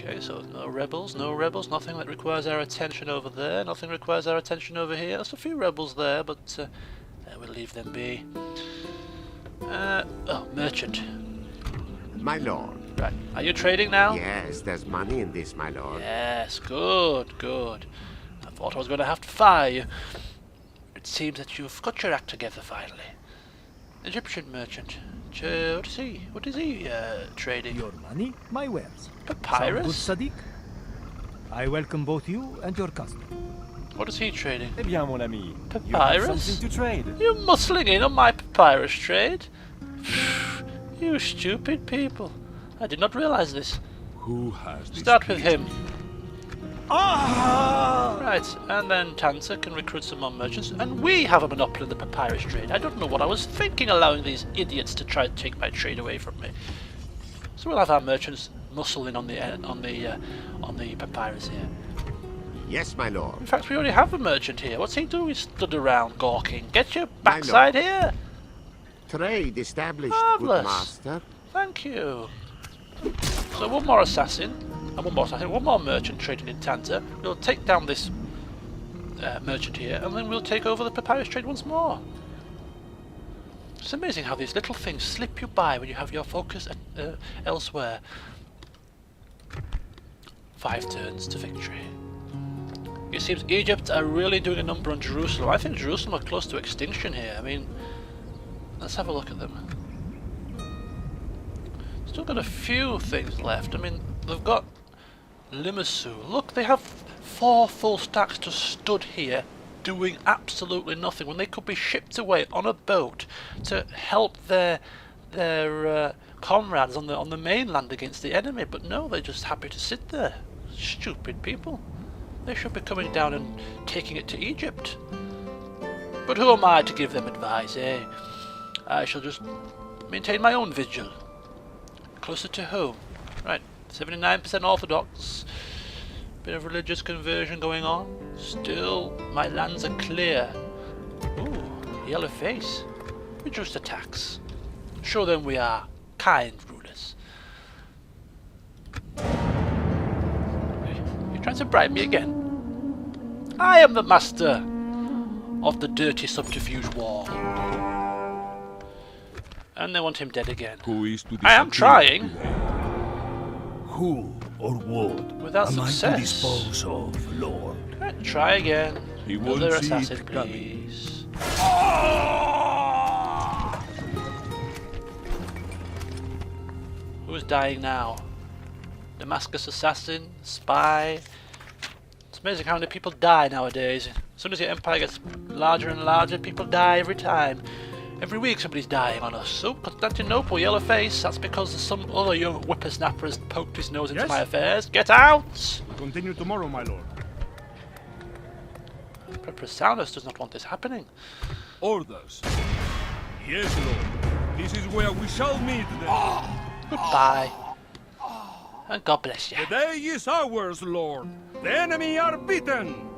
Okay, so no rebels, nothing that requires our attention over there, nothing requires our attention over here. There's a few rebels there, but we'll leave them be. Oh, merchant. My lord. Right, are you trading now? Yes, there's money in this, my lord. Yes, good, good. I thought I was going to have to fire you. It seems that you've got your act together finally. Egyptian merchant. What is he trading? Your money, my wares. Papyrus? Sound good, Sadiq? I welcome both you and your customer. What is he trading? Eh bien, mon ami, Papyrus? you have something to trade. You're muscling in on my papyrus trade? You stupid people. I did not realize this. Who has this? Start with him. Ah! Right, and then Tanzer can recruit some more merchants, and we have a monopoly in the papyrus trade. I don't know what I was thinking, allowing these idiots to try to take my trade away from me. So we'll have our merchants muscle in on the papyrus here. Yes, my lord. In fact, we already have a merchant here. What's he doing? He's stood around gawking. Get your backside here. Trade established, Marvelous. good master. Thank you. So one more assassin, and one more merchant trading in Tanzer. We'll take down this merchant here, and then we'll take over the papyrus trade once more. It's amazing how these little things slip you by when you have your focus elsewhere. 5 turns to victory. It seems Egypt are really doing a number on Jerusalem. I think Jerusalem are close to extinction here. I mean, let's have a look at them. Still got a few things left. I mean, they've got Limassol. Look, they have 4 full stacks just stood here doing absolutely nothing when they could be shipped away on a boat to help their comrades on the mainland against the enemy. But no, they're just happy to sit there. Stupid people. They should be coming down and taking it to Egypt. But who am I to give them advice, eh? I shall just maintain my own vigil. Closer to home. Right, 79% Orthodox. Bit of religious conversion going on. Still, my lands are clear. Ooh, yellow face. Reduced attacks. Show them we are kind rulers. You're trying to bribe me again? I am the master of the dirty subterfuge war. And they want him dead again. Who is to I am trying. Who or what Without am success. I to dispose of, Lord? Right, try again. He won't Another see assassin, it coming. please. Who's dying now? Damascus assassin, spy. It's amazing how many people die nowadays. As soon as your empire gets larger and larger, people die every time. Every week somebody's dying on us. So, Constantinople, yellow face, that's because some other young whippersnapper has poked his nose into Yes? my affairs. Get out! We continue tomorrow, my lord. Preprisaunus does not want this happening. Orders. Yes, lord. This is where we shall meet then. Goodbye. And God bless you. The day is ours, lord. The enemy are beaten.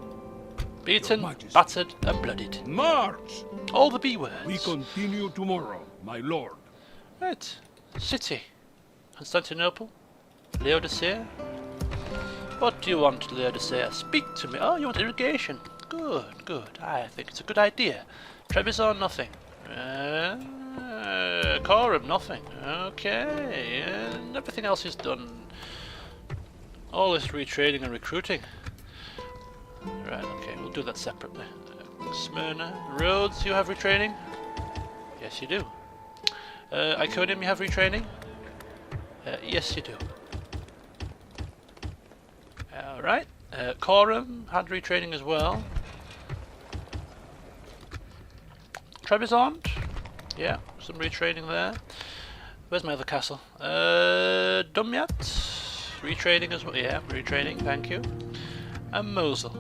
Beaten, Your Majesty. battered, and blooded. March. All the B words. We continue tomorrow, my lord. Right. City. Constantinople. Laodicea. What do you want, Laodicea? Speak to me. Oh, you want irrigation. Good, good. I think it's a good idea. Trebizond, nothing. Coram, nothing. Okay. And everything else is done. All this retrading and recruiting. Right, okay, we'll do that separately. Smyrna. Rhodes, you have retraining? Yes, you do. Iconium, you have retraining? Yes, you do. Alright. Coram had retraining as well. Trebizond? Yeah, some retraining there. Where's my other castle? Dumyat? Retraining as well. Yeah, retraining, thank you. And Mosul.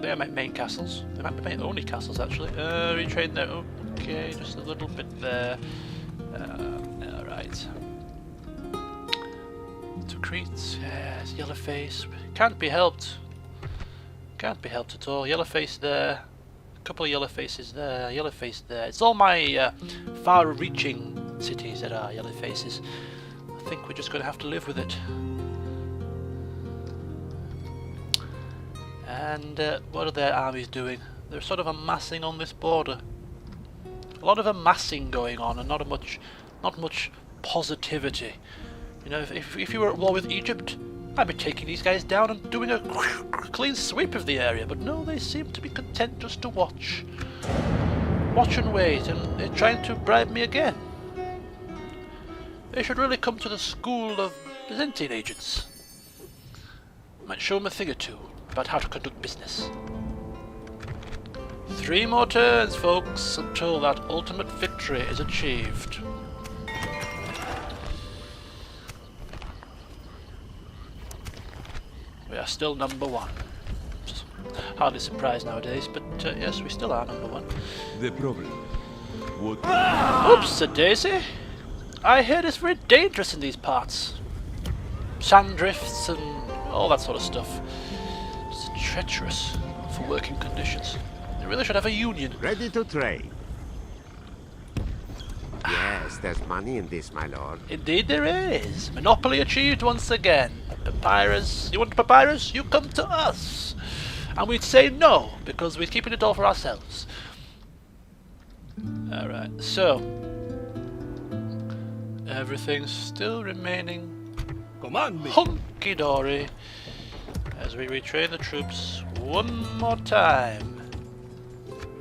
They are my main castles. They might be my only castles actually. Retrain there. Okay, just a little bit there. Alright. To Crete. Yes, yellow face. Can't be helped. Can't be helped at all. Yellow face there. A couple of yellow faces there. Yellow face there. It's all my far-reaching cities that are yellow faces. I think we're just going to have to live with it. And what are their armies doing? They're sort of amassing on this border. A lot of amassing going on, and not much positivity. You know, if you were at war with Egypt, I'd be taking these guys down and doing a clean sweep of the area. But no, they seem to be content just to watch and wait, and they're trying to bribe me again. They should really come to the school of Byzantine agents. Might show them a thing or two about how to conduct business. 3 more turns, folks, until that ultimate victory is achieved. We are still number 1. Hardly surprised nowadays, but yes, we still are number 1. The problem. What? Oops, a daisy. I hear it's very dangerous in these parts. Sand drifts and all that sort of stuff. It's treacherous for working conditions. They really should have a union. Ready to trade. Yes, there's money in this, my lord. Indeed there is. Monopoly achieved once again. Papyrus. You want papyrus? You come to us. And we'd say no, because we're keeping it all for ourselves. Alright, so everything's still remaining Command me. hunky-dory as we retrain the troops one more time.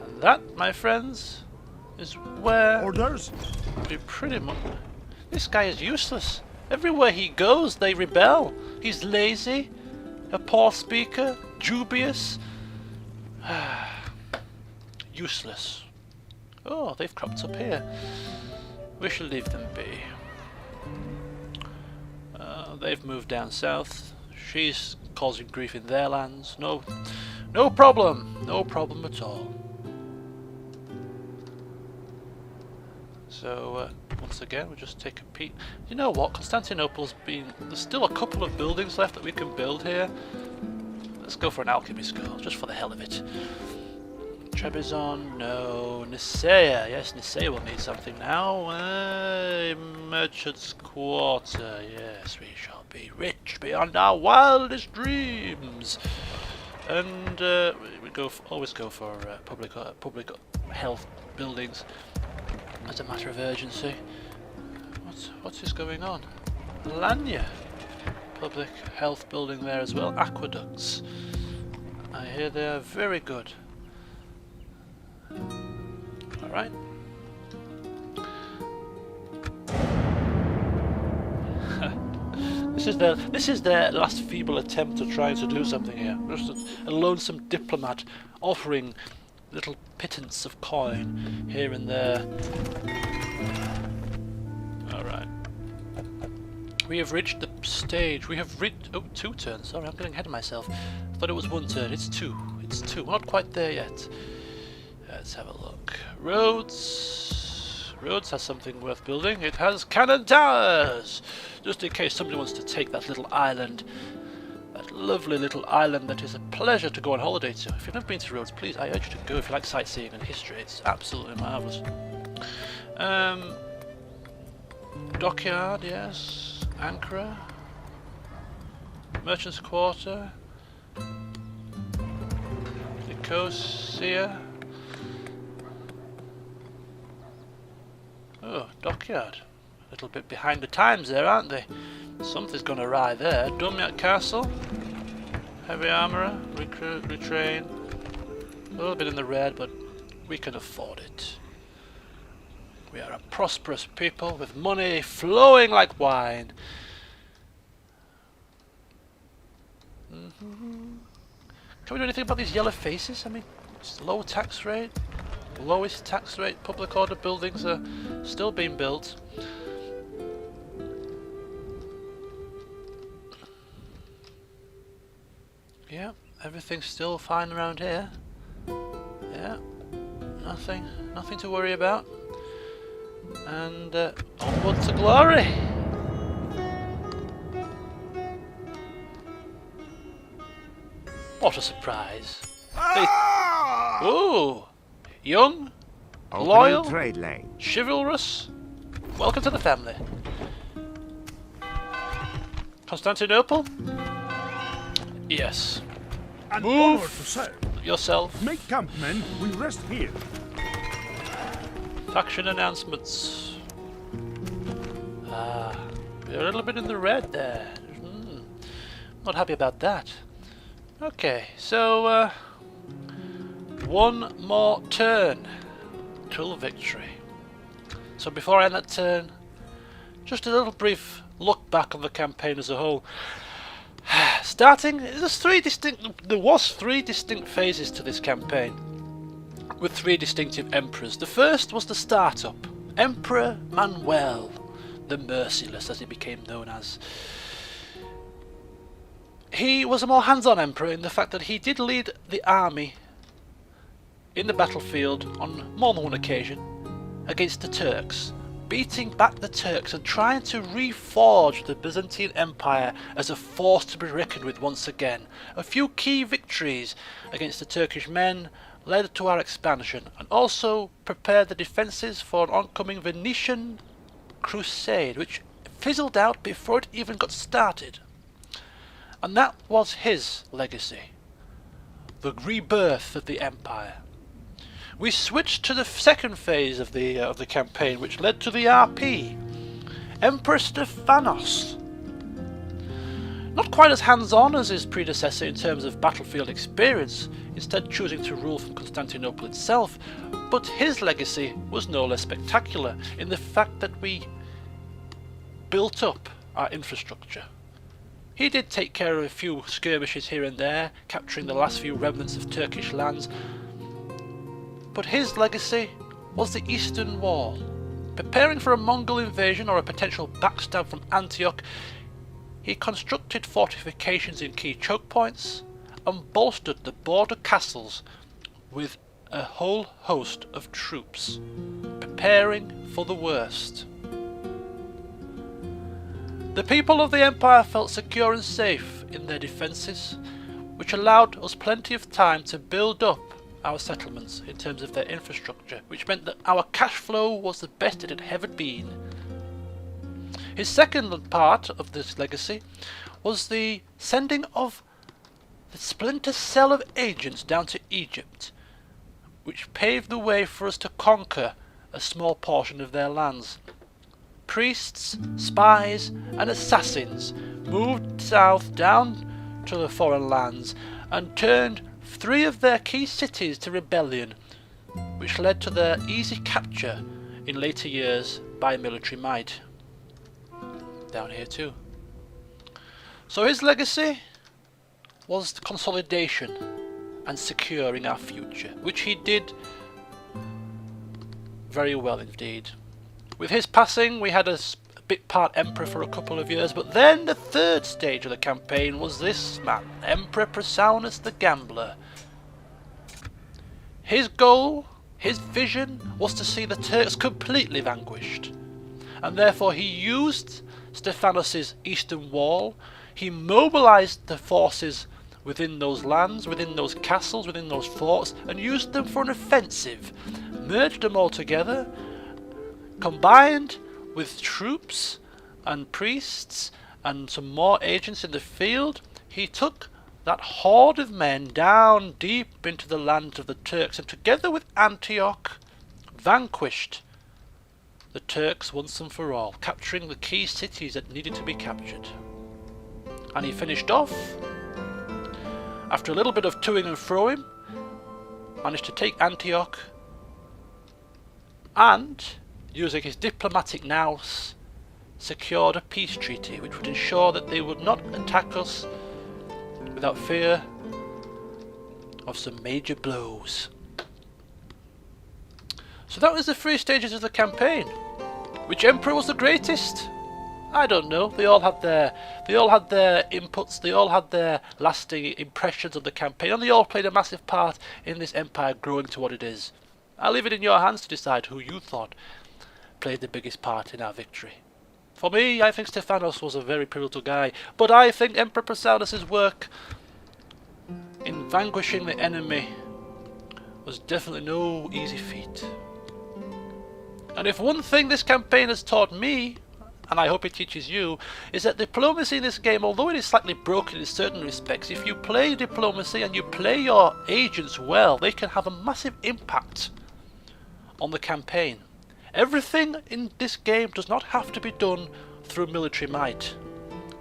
And that, my friends, is where Orders? we pretty much... This guy is useless. Everywhere he goes, they rebel. He's lazy, a poor speaker, dubious. Useless. Oh, they've cropped up here. We shall leave them be. They've moved down south. She's causing grief in their lands. No problem. No problem at all. So, once again, we'll just take a peek. You know what? Constantinople's been... There's still a couple of buildings left that we can build here. Let's go for an alchemy school, just for the hell of it. Trebizond, no. Nicaea, yes, Nicaea will need something now. Merchant's quarter, yes, we shall be rich beyond our wildest dreams. And we always go for public health buildings as a matter of urgency. What's this going on? Lanya, public health building there as well. Aqueducts, I hear they are very good. Alright. This is their last feeble attempt to try to do something here. Just a lonesome diplomat offering little pittance of coin here and there. Alright. We have reached the stage. We have reached... Oh, 2 turns. Sorry, I'm getting ahead of myself. I thought it was 1 turn. It's 2. It's 2. We're not quite there yet. Let's have a look. Rhodes. Rhodes has something worth building. It has cannon towers! Just in case somebody wants to take that little island. That lovely little island that is a pleasure to go on holiday to. If you've never been to Rhodes, please, I urge you to go if you like sightseeing and history. It's absolutely marvellous. Dockyard, yes. Ankara. Merchant's Quarter. Nicosia. Oh, dockyard. A little bit behind the times there, aren't they? Something's gone awry there. Dumyat Castle. Heavy armourer. Retrain. A little bit in the red, but we can afford it. We are a prosperous people with money flowing like wine. Can we do anything about these yellow faces? I mean, it's low tax rate. Lowest tax rate public order buildings are still being built. Yeah, everything's still fine around here. Yeah, nothing to worry about. And onward to glory. What a surprise! Ooh. Young, Opening loyal, trade lane. chivalrous. Welcome to the family. Constantinople? Yes. An Move. honor to serve. Yourself. Make camp, men. We rest here. Faction announcements. We're a little bit in the red there. Not happy about that. Okay, so one more turn till victory. So before I end that turn, just a little brief look back on the campaign as a whole. Starting, there was three distinct phases to this campaign, with three distinctive emperors. The first was the startup, Emperor Manuel, the Merciless, as he became known as. He was a more hands-on emperor in the fact that he did lead the army in the battlefield on more than one occasion against the Turks, beating back the Turks and trying to reforge the Byzantine Empire as a force to be reckoned with once again. A few key victories against the Turkish men led to our expansion and also prepared the defences for an oncoming Venetian crusade, which fizzled out before it even got started. And that was his legacy, the rebirth of the empire. We switched to the second phase of the campaign, which led to the RP, Emperor Stephanos. Not quite as hands-on as his predecessor in terms of battlefield experience, instead choosing to rule from Constantinople itself, but his legacy was no less spectacular in the fact that we built up our infrastructure. He did take care of a few skirmishes here and there, capturing the last few remnants of Turkish lands, but his legacy was the Eastern Wall. Preparing for a Mongol invasion or a potential backstab from Antioch, he constructed fortifications in key choke points and bolstered the border castles with a whole host of troops, preparing for the worst. The people of the Empire felt secure and safe in their defences, which allowed us plenty of time to build up our settlements in terms of their infrastructure, which meant that our cash flow was the best it had ever been. His second part of this legacy was the sending of the splinter cell of agents down to Egypt, which paved the way for us to conquer a small portion of their lands. Priests, spies and assassins moved south down to the foreign lands and turned 3 of their key cities to rebellion, which led to their easy capture in later years by military might. Down here too. So his legacy was the consolidation and securing our future, which he did very well indeed. With his passing, we had a bit part emperor for a couple of years, but then the third stage of the campaign was this man, Emperor Persaunus the Gambler. His goal, his vision, was to see the Turks completely vanquished, and therefore he used Stephanos' Eastern Wall. He mobilized the forces within those lands, within those castles, within those forts, and used them for an offensive, merged them all together, combined with troops and priests and some more agents in the field. He took that horde of men down deep into the land of the Turks, and together with Antioch vanquished the Turks once and for all, capturing the key cities that needed to be captured. And he finished off, after a little bit of toing and froing, managed to take Antioch and, using his diplomatic nous, secured a peace treaty which would ensure that they would not attack us without fear of some major blows. So that was the 3 stages of the campaign. Which emperor was the greatest? I don't know. They all had their inputs, they all had their lasting impressions of the campaign, and they all played a massive part in this empire growing to what it is. I'll leave it in your hands to decide who you thought played the biggest part in our victory. For me, I think Stephanos was a very pivotal guy, but I think Emperor Persaunus' work in vanquishing the enemy was definitely no easy feat. And if one thing this campaign has taught me, and I hope it teaches you, is that diplomacy in this game, although it is slightly broken in certain respects, if you play diplomacy and you play your agents well, they can have a massive impact on the campaign. Everything in this game does not have to be done through military might.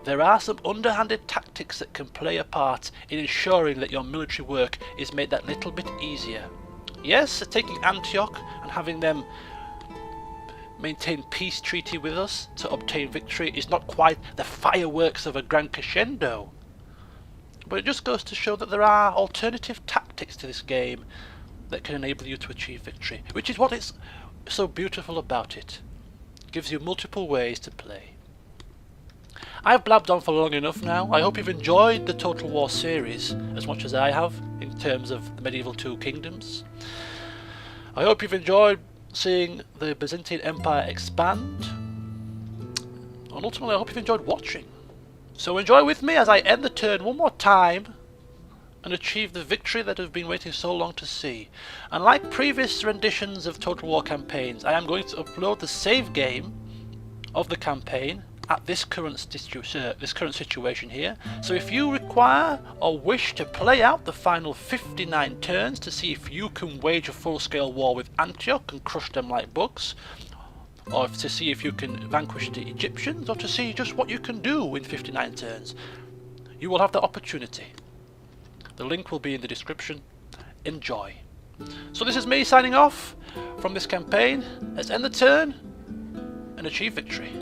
There are some underhanded tactics that can play a part in ensuring that your military work is made that little bit easier. Yes, taking Antioch and having them maintain peace treaty with us to obtain victory is not quite the fireworks of a grand crescendo, but it just goes to show that there are alternative tactics to this game that can enable you to achieve victory, which is what is so beautiful about it. It gives you multiple ways to play. I've blabbed on for long enough now. I hope you've enjoyed the Total War series as much as I have in terms of the medieval two kingdoms. I hope you've enjoyed seeing the Byzantine Empire expand, and ultimately I hope you've enjoyed watching. So enjoy with me as I end the turn one more time and achieve the victory that I've been waiting so long to see. And like previous renditions of Total War campaigns, I am going to upload the save game of the campaign at this current situation here. So if you require or wish to play out the final 59 turns to see if you can wage a full-scale war with Antioch and crush them like bugs, or to see if you can vanquish the Egyptians, or to see just what you can do in 59 turns, you will have the opportunity. The link will be in the description. Enjoy. So this is me signing off from this campaign. Let's end the turn and achieve victory.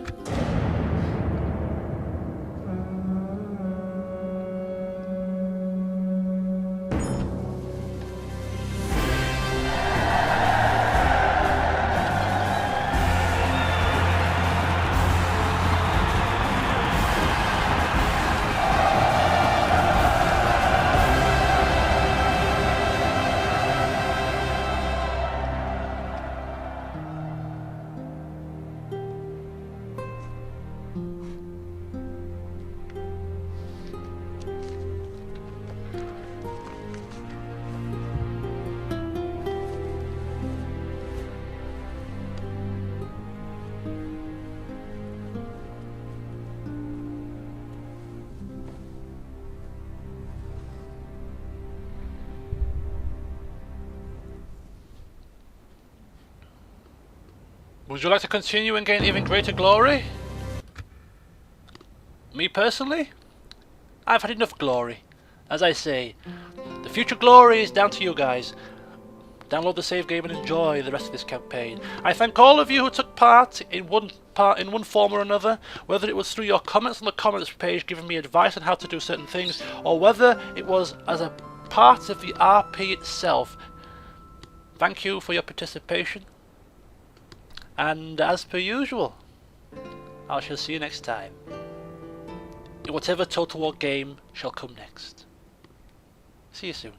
Would you like to continue and gain even greater glory? Me personally? I've had enough glory. As I say, the future glory is down to you guys. Download the save game and enjoy the rest of this campaign. I thank all of you who took part in one form or another, whether it was through your comments on the comments page giving me advice on how to do certain things, or whether it was as a part of the RP itself. Thank you for your participation. And as per usual, I shall see you next time, in whatever Total War game shall come next. See you soon.